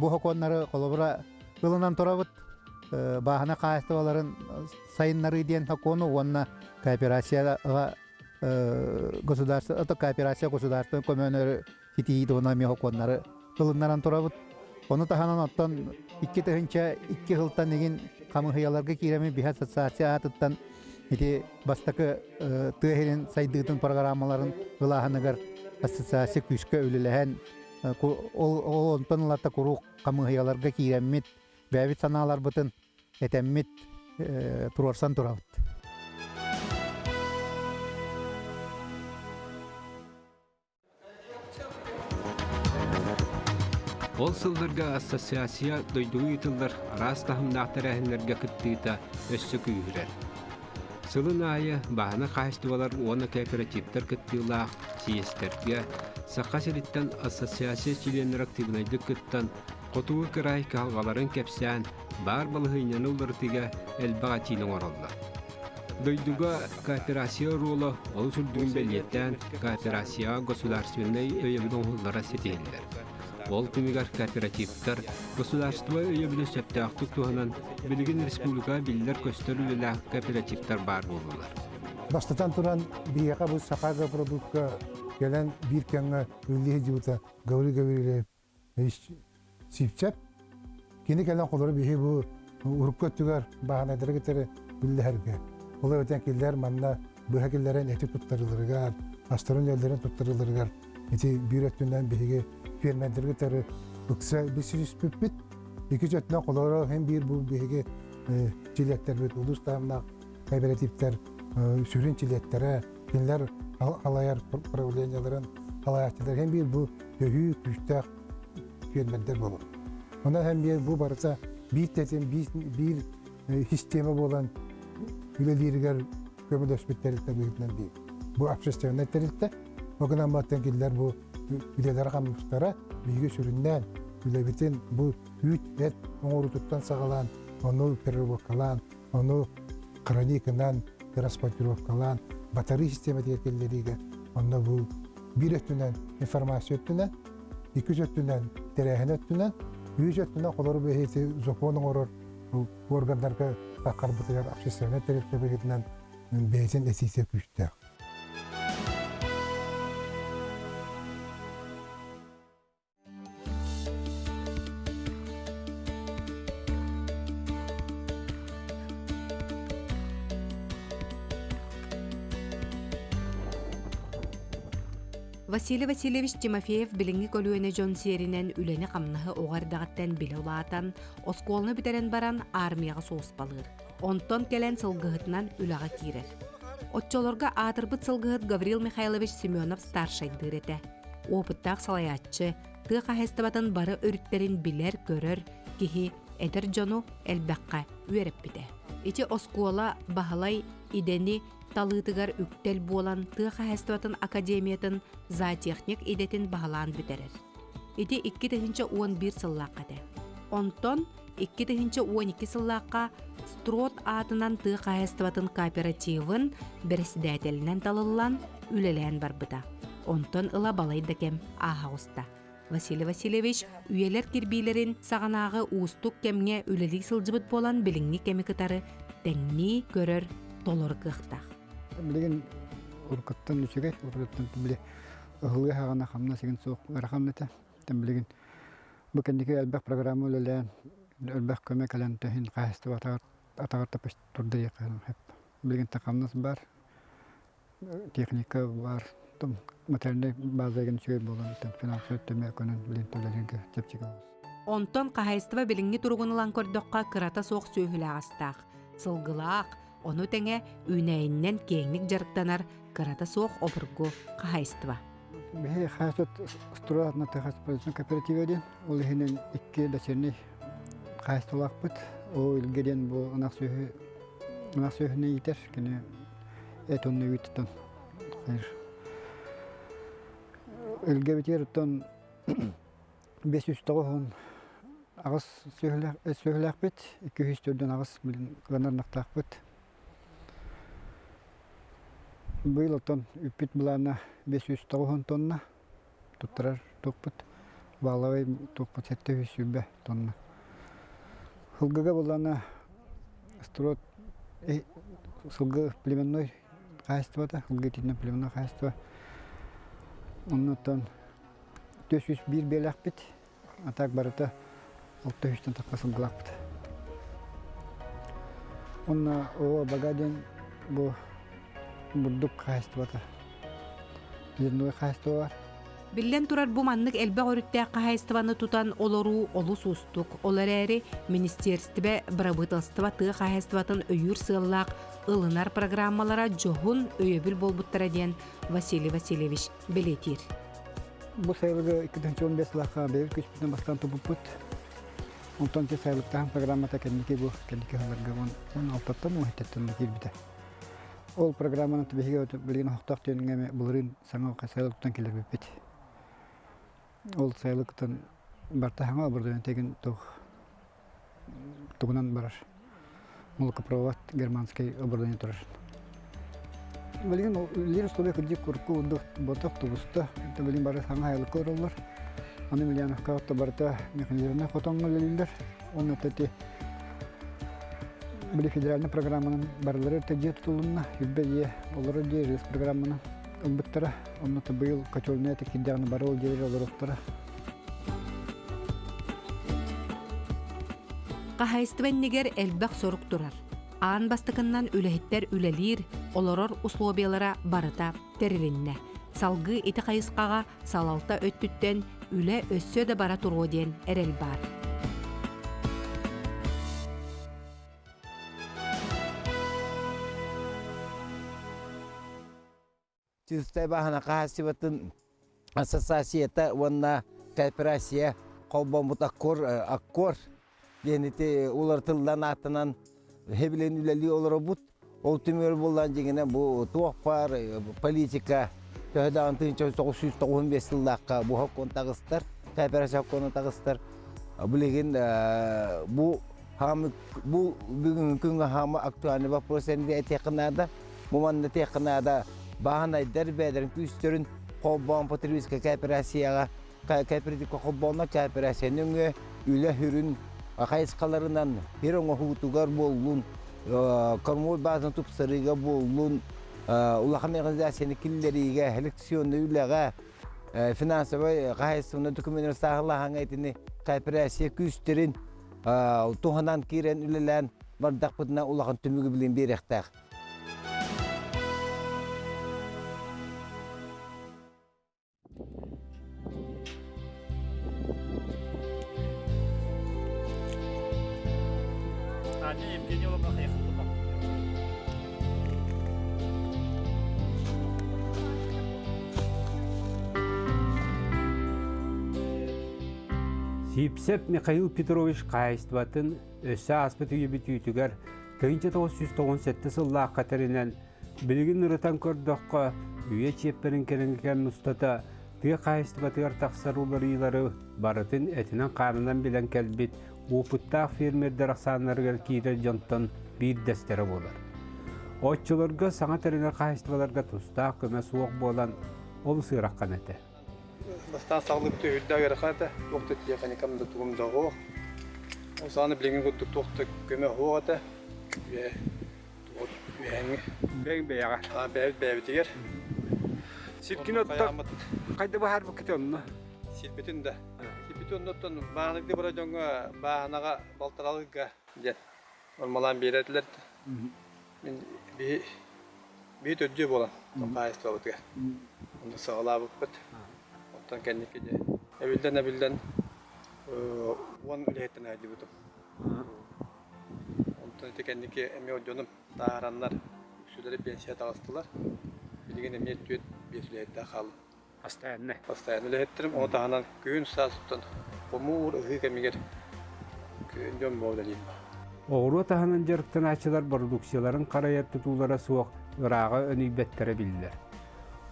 бұл хокуаннары қолыбыра ғылынан тұрабыд, бағана қайыстываларын сайыннары дейін хокуаны, онына кооперацияға кооперация государственный көмөнері хитейді онами хокуаннары ғылыннан тұрабыд. Оны таханан оттан 2 жылдан деген қамығыяларға кереме бір ассоциация атыттан ити бастакы тыгерин сайдыгытын программаларын гылаханыгар ассоциация күшкө өлелеген ол онтон лата куру камыгыяларга киреммит бәбит саналар бытын этеммит турарсан турабыт. Ол сылдарға ассоциация дойдуы итылдар арас тахымнақтар әхінлерге күттіғіта өссі күйірер. Сылын айы бағына қайыстывалар оны кооперативтер күттіғылақ сейестерге саққа селіттен ассоциация чиленер активнайды күттен қотуы кырай қалғаларын кәпсән бар балығыйнен ұлыртыға әлбаға тиінің оралды. Дойдуға кооперация ролы ол сүрдігін бәлеттен кооперация государственный өйебінің ұллара сетелдер. Ол түмігер кооперативтер государство өйебілі сөптіақтық туғанан білген республика білдер көстері кооперативтер бар болулар. Бастатан тұран бияқа бұл сақаға продуктқа gelen bir kenge ülliği cıvıta gavri sipçep. Kini gelen kolları bihi bu urukka tüger bahanedere getiri ülli herge. Ola öten killer manna bu hekillerin eti tuttarılırgar, astarın yerlerin tuttarılırgar. Eti bir ötünden bihi fermentleri getiri ıksa bir sürüs püppüt. İki ötünden kolları hem bir bu bihi çiletler bit ulus tamına kooperatifler sürün çiletlere kinler halayar problemlerin halayatçılar hem bir bu büyük güçte fermentler olur. Ondan hem bir bu barısa bir tetin bir sistemi olan üleleriger kömür hospitalite büyükten değil. Bu absesiyonel terite o kadar batınkiller bu üleler kamışlara bilgi süründen ülebitin bu üç et oğrututtan sağalan onu perivokkalan onu kronikından transportirovkalan batarya sistemi yetkilileriyle onda bu bir ötünden informasyon ötünden iki ötünden terehin ötünden üç ötünden kolları beheti zoponun oror organlarga takarbıtıgar absesiyonel terite büyükten behetin esisi güçte. Василий Васильевич Тимофеев билинги көлүөнө жон серинен үлени камнаһы оҕардагаттан биле улаатан, оскуолну битерен баран армияга сууспалыыр. Онтон келен сылгыһытынан үлага киирер. Отчолорга аатырбыт сылгыһыт Гаврил Михайлович Семенов старшайдыыр эте. Опыттаах салаяччы, тыа хаһестабатын бары өрүттерин билер көрөр, киһи эдер жону элбэкка үөреппите. Ити оскуола баһалай идени талыытыгар үктел буолан тыа хаһестабатын академиятын зоотехник идетин баһалаан бүтерер. Ити 2-11 сыллааккате. Онтон 2-12 сыллаакка Строт атынан тыа хаһестабатын кооперативын берседателинен талыллан үлелээн барбыта. Онтон ыла балайда кем ааһаҕыста. Василий Васильевич үйелер кирбиилерин саҕанаагы уустук кемге үлелии сылжыбыт болан билиңни кеми кытары теңни көрөр толор кыахтаах. Билеген уркаттан үсүгэй, уркаттан биле ылгы хагана хамна сеген соқ архамната. Тем билеген бу кендике албак программа үлелээн албак көмөк алан тахин каһыстык атагар тапыш турда якын хеп. Билеген такамнас бар. Техника бар. Том материалдык базаген сөй болгон финансый төмөк көңүн билен төлөгөнгө чепчигабыз. Онтон каһыстыба билиңни тургунулан көрдөкка кырата соқ сөйхүлээгастаах. Сылгылаак Ону теңе үнәйіннен кеңник жарықтанар кырата соқ обыргу қағайыстыва. Бе қайсыт струатна тәхаспазын кооперативеден, ол ехенен 2 дәсеріне қайыстылақ бұд. О үлгеден бұл ұнақ сөйхіне етер, кені әт онны өйттен. Үлге бітер ұттан 500 тағын ағыз сөйләк бұд, 200 түрден ағыз ғанарнақтақ бұд. Бұл отон үппет бұлана 590 тонна тұттырар тоқпыт. Бағлавай тоқпыт 700 тонна. Хылғыға бұлана строт сылғы племенной қайыстывада, хылғы тетінің племенной қайыстыва. Оннан 401 белақ бет, атақ барыта 600-тен таққа сылғылақ бет. Онна оға бағаден бұл Буддук қайыстывата. Жернуй қайыстыва бар. Биллен турар бу маннык элбе өрүттэ каһайстыбаны тутан олору олу сустук. Олар эри министерстве брабытылстыва тыа каһайстыбатын өйүр сыыллаак ылынар программалара жохун өйөбүл болбуттара диэн Василий Васильевич белетир. Бу сайылыгы 2015 лақа бейбіл көчпүтен бастан тупупут. Онтон те сайылыктаан программата кенники бу кенники хыларга он алтаттан уһиттен кирбите. Ол программаны тибеге билген хоктак төнгеме булрын саңа касайлыктан келер бит. Ол сайлыктан барта хаңа бурдан теген тугунан барар. Молокопровод германский оборудование турар. Билген лир столе кырдык курку ундук ботак тубуста билген бары хаңа айлык көрөлөр. Аны миллион кавта барта механизмна хотоңгылылар. Оны тете Были федеральная программа барлары тедет тулунна, юббе олары дежес программаны ылбыттара, онната быйыл котельная текиндягына барыл жер олороктара. Кахайстываннигер элбак сорук турар. Аан бастыкыннан үлэхиттер үлэлир, олорор условиялара барыта терилинне. Салгы ити кайыскага салалта өттүттен үлэ өссө да бара турго диен эрел бар. Чистай бахана кахасибатын ассоциацията ванна кооперация колбомут аккор денити улар тылдан атынан хебилен үлели олоробут ол түмөр болдан жегене бу туакпар политика төһдөөн 1995 жылдакка бу хоккон тагыстар кооперация хоккон тагыстар билеген бу хам бу бүгүнкү күнгө хам актуальный вопросенде этекнада муманда текнада баанайдар бедерин күстөрүн колбон потребительская кооперацияга кооператив колбонна кооперациянын үлө хүрүн кайыскаларынан бир оңо хутугар боллун кормой базаны тупсарыга боллун улахан организацияны киллериге элекционный үлага финансовый кайысына документтер сагылахан айтыны кооперация күстөрүн туханан кирен үлелен бардакпытына улахан түмүгү билен беректак. Сипсеп Михаил Петрович кайыстыбатын өссө аспыты үбүтүйтүгер 1997 жылла катеринен билигин ырытан көрдөккө үйе чепперин кереңген устата тыга кайыстыбатыгар таксаруларыйлары барытын этинен карынан билен келбит упуттаак фермердер аксанарыгар кийре жонтон бир дестере болар. Отчуларга саңа теринер кайыстыбаларга тустаак көмө суок болан ол сыыраккан эте. Бастан сағылып түйілдәгер қайда, оқты тиекені кәмді тұғымда оқ. Осаны білеген көттік тоқты көмі оғады. Бәң бәяға. Бәйбі тегер. Сиркін өттік қайда бағар бұл кете онына? Сирбетін да. Сирбетін өттін бағанықты бұра жоңға бағанаға балтыралыға ден. Олмалан беретілер. Мен бей төджі болан. Қайысты бағытыға. Онда сағыла бұқпыт. Kendiki de evvelden on ülkeden hadi buldum. Ondan da kendiki emiyordum dağıranlar yüksüleri pensiye dağıstılar. Bilgin emniyet tüyet bir ülkede kaldı. Hastane ülkettirim. O dağınan gün sağlıktan komur ıhı kemiger gün modelim. Oğru tahanın jarıktan açılar produksiyaların karayat tutulara soğuk ırağa önübettere bildiler.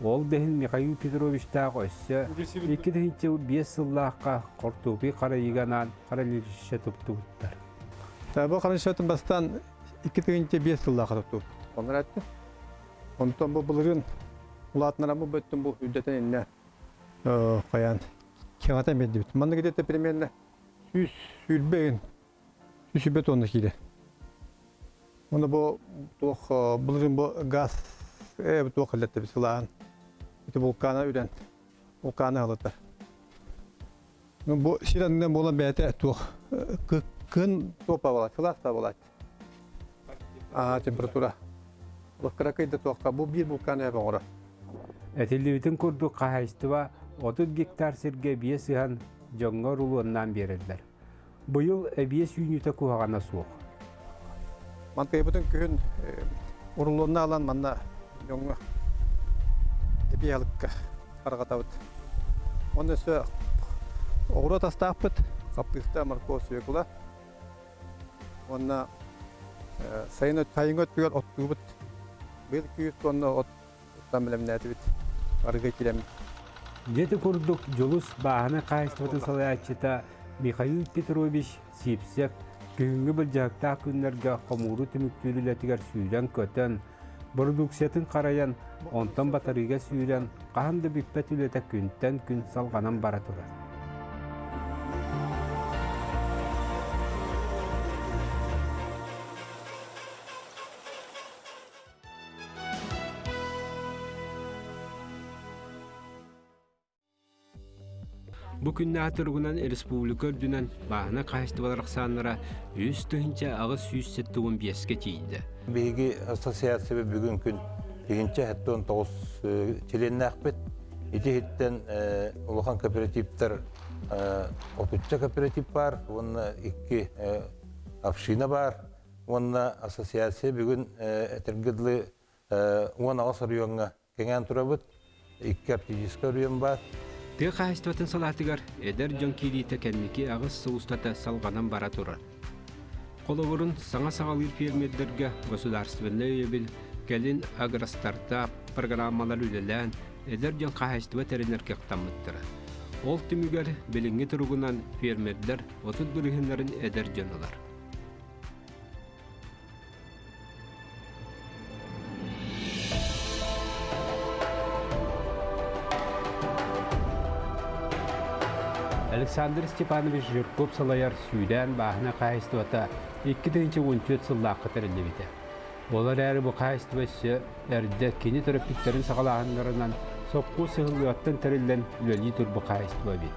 Ол бехин Михаил Петрович тағы өссі, 2005 жыллаққа қортуғи қарайыганан қаралеріші тұпты бұттар. Бұл қарайышатын бастан 2005 жыллаққа тұпты. Оныр әтті. Онтан бұл бұлырын ұлатынара бұл бөттін бұл үддетін енне қаян кеғатан бәді біт. Маңны кететті примерно 100 үлбеген 100 бет онды кейді. Оны бұл бұлырын бұл газ бұл қылетті біз ұлаған. Это вулкана үйден, вулкана алыттар. Бұл ширанынан болан бәйті күн топа болады, филаста болады. Температура. Бұл қырақайды тоққа, бұл бір вулкана әбін ұра. Әтелдебетін көрді қағайыстыва 30 гектар серге бие сыған жоңға рулуыннан берілдер. Бұйыл әбиес үйніті көғағана суық. Мантықай бұтын күн ұрылуына алан манна жоңға Эпиалыкка қарғатауыд. Оны өсі оғыра тастақпыд, қапқықта маркоз өкіла. Оны сайын өтпегер оттығыбыд. Бұл күйіс оны оттан білемін әті біт. Арғы келемін. Деті көрдік жолыс бағаны қайыстыбатын салаятчыта Михаил Петрович сипсеп, күнгі бір жақта күнлерге қомуру түміктүрілетігер сүйден көтін, продукциятын қараян, онтан батарыға сүйрен, қағанды бүкпет үлеті күнттен күн салғанан бара тұрар. Bu günne hatırgınan Respublika ördünen bahana kaçtıvalar sanlara 100 tığınca ağız 175'e çeydi. Bilgi asosiyasiya bugün gün birinci hatton 9 çilenni akbet. İki hitten ulukan kooperatifler 30 kooperatif var. Onunla iki afşina var. Onunla asosiyasiya bugün etergidli 10 ağız arıyonga kengen turabıt. İki artijist arıyon var. Tığ kaçtıvatın salatıgar eder jonkili tekenniki ağız soğustata salganan bara turar. Kolaborun sana sağalır fermerlerge gosударственный öyebil gelin agrostartup programmalar ülelen eder jon kaçtıvat terinerke qtamıttır. Ol tümüger bilingi turugunan fermerler 30 dürühünlerin eder jonular. Александр Степанович Жирков салаяр сүйден бағына қайыстывата 2014 сыллақ қатарылы бейді. Олар әрі бұл қайыстывасы әрді кені тропиктерін сағалағанларынан соққу сығылғаттан тәрілден үләлі тұр бұл қайыстыва бейді.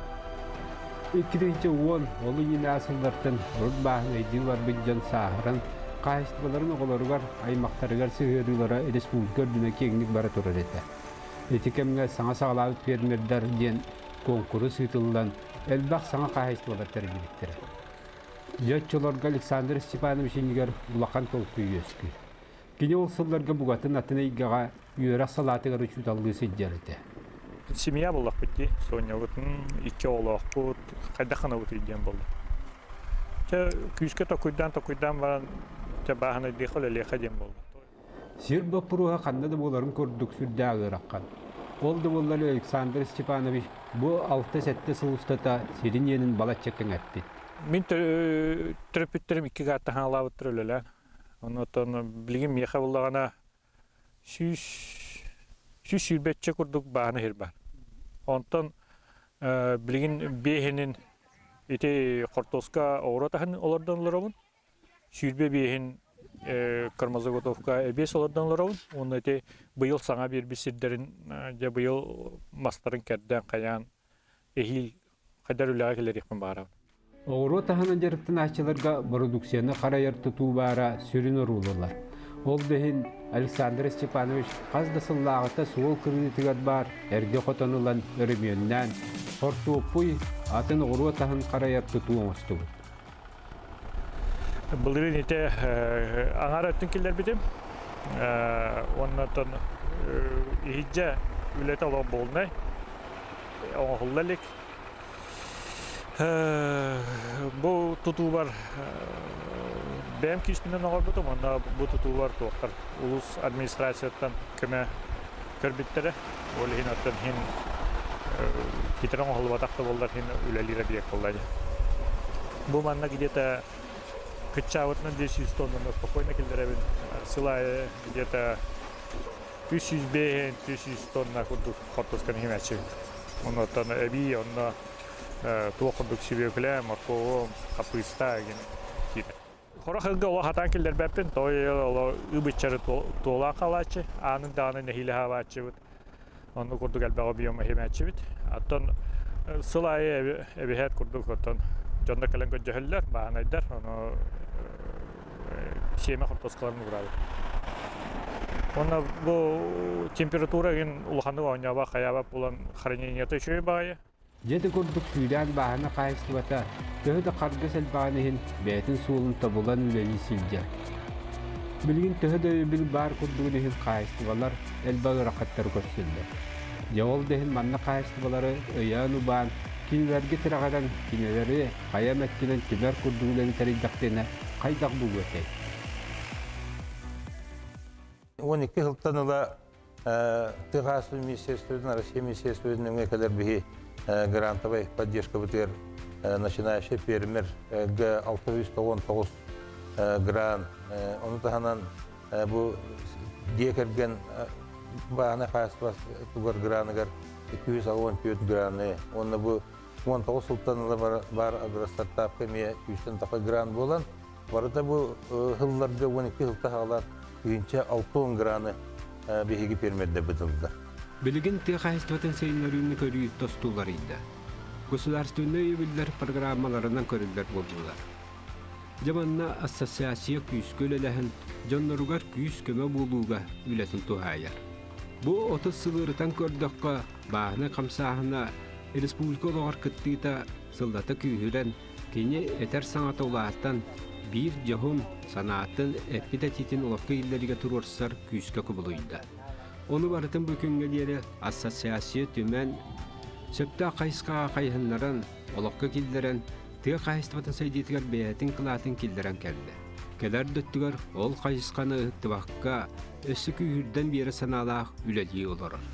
2010 олы ені асылдартын ұрд бағына еділар білден сағырын қайыстываларын оғыларығар аймақтарығар сығырылары республика үрдіне кеңінік бара тұрар еді. Етекемге саңа сағалағы фермердар ден конкурс ытылдан элбах саңа кайыстылар тәрбиелеттер. Жөтчөлөргө Александр Степанович инигер улахан толку үйөскү. Кини олсуларга бугатын атына игага үйөрө салатыгар учуталгы сыджарыты. Семья была пути, Соня вот iki oğlu bu kadakana oturduğum oldu. Te küske takuydan var te bahane dikole lekadem oldu. Sir bapuruha kanada boların korduk sürdağır akkan. Oldu bolları Alexander Stepanovic bu 6-7 sılustata sirin yenin balat çekin etti. Min trepitlerim iki gatta hala oturuyorlar. Ondan bilgim yakavullağına süs yürübetçe kurduk bahane herbar. Ondan bilgin behenin ite kortoska oğratahan olardan larabın. Sürbe behin Kırmızı Gotovka ebes olardan larabın. Onu ite bu yıl sana bir bisirlerin bu yıl masların kerden kayan ehil kadar ülağılar yapın bağırın. Oğru tahanın jarıktın açılarga produksiyonu karayar tutubara sürün orulurlar. Ol dehin Alexander Stepanovic qazda sılağıta soğul kreditigat bar, erge qotanılan örümyönden, sortupuy atın oğru tahan karayar tutuğun ostu. Bılırın ite ağar öttün killer bitim. Ondan ihicce ülete olan bolnay. Oğullalik. Bu tutuğu var. Benim kişinin ağırlıdım, onda bu tutuğu var toğlar. Ulus administrasiyadan kime körbitleri. Öyle hin atın hin gitiren oğul vatakta bollar hin ülelire diyek bollar. Bu manna где-то кычавытна 500 тоннаны спокойно келдеребин. Сылай где-то 300 тонна курдук картосканы химячи. Онотан эби, онна туокурдук сибекле, морково, капуста ген. Хорахылга ола хатан келдер бәппен, той ола үбітчары тола қалачы, анын даны нехиле хавачы бит. Онны курдук әлбәға биома химячи бит. Аттан сылай эбихет курдук оттан Jonda kalen göjehler, bahanaylar, onu şeme kortoskalarını vuradu. Ona bu temperatura gen ulhanı oynaba, kayaba bulan хранениеті şöyle bağıya. Jeti kurduk süyden bahana kayıstıvata, töhü de kargısel bahanihin beytin suğulun tabulan üleli silcer. Bilgin töhü de bil bar kurduğu dehin kayıstıvalar elbağı rakatları görsüller. Yavol dehin manna kayıstıvaları öyanu bağın, Kinlerge tırağadan kineleri kayam etkilen kiler kurduğuları tereydaktığına kaydak bu götey. 12 yıldan ola Tıgası Министерство'dan, Россия Министерство'dan ne kadar bir grantовая поддержка бутер начинающий фермер 619 грант. Onu tahanan bu diyekergen bahane kayastıvas tugar granıgar 214 granı. Onu bu 19 sultanlı var agrostartup kemiye 200 taka gran bolan. Varada bu hıllarda 12 yılda halar birinci 6 granı bihigi permerde bıdıldılar. Bilgin tığ kayıstıvatın sayınlarını körüyü tostularıydı. государственный өбүллер программаларынан көрүллер болдулар. Жаманна ассоциация күйіскөлеләһін жонноругар күйіс көмө болуға үлесін тухайар. Бу 30 сылырытан көрдіққа бағына қамсағына республика олағар кыттыйта сылдаты күйірен кене этер саңаты олағаттан bir жохун санаатын эпидетитин олаққа иллеріге тұрорсар күйіске күбілуйда. Оны барытын бүкінге дері ассоциация түмен сөпті қайысқаға қайхынларын олаққа келдерін тыға қайыстыбатын сайдетігер бәйтін қылатын келдерін кәлді. Кәлер дөттігер ол қайысқаны ұқтыбаққа өссі күйірден бері саналақ үләлі оларыр.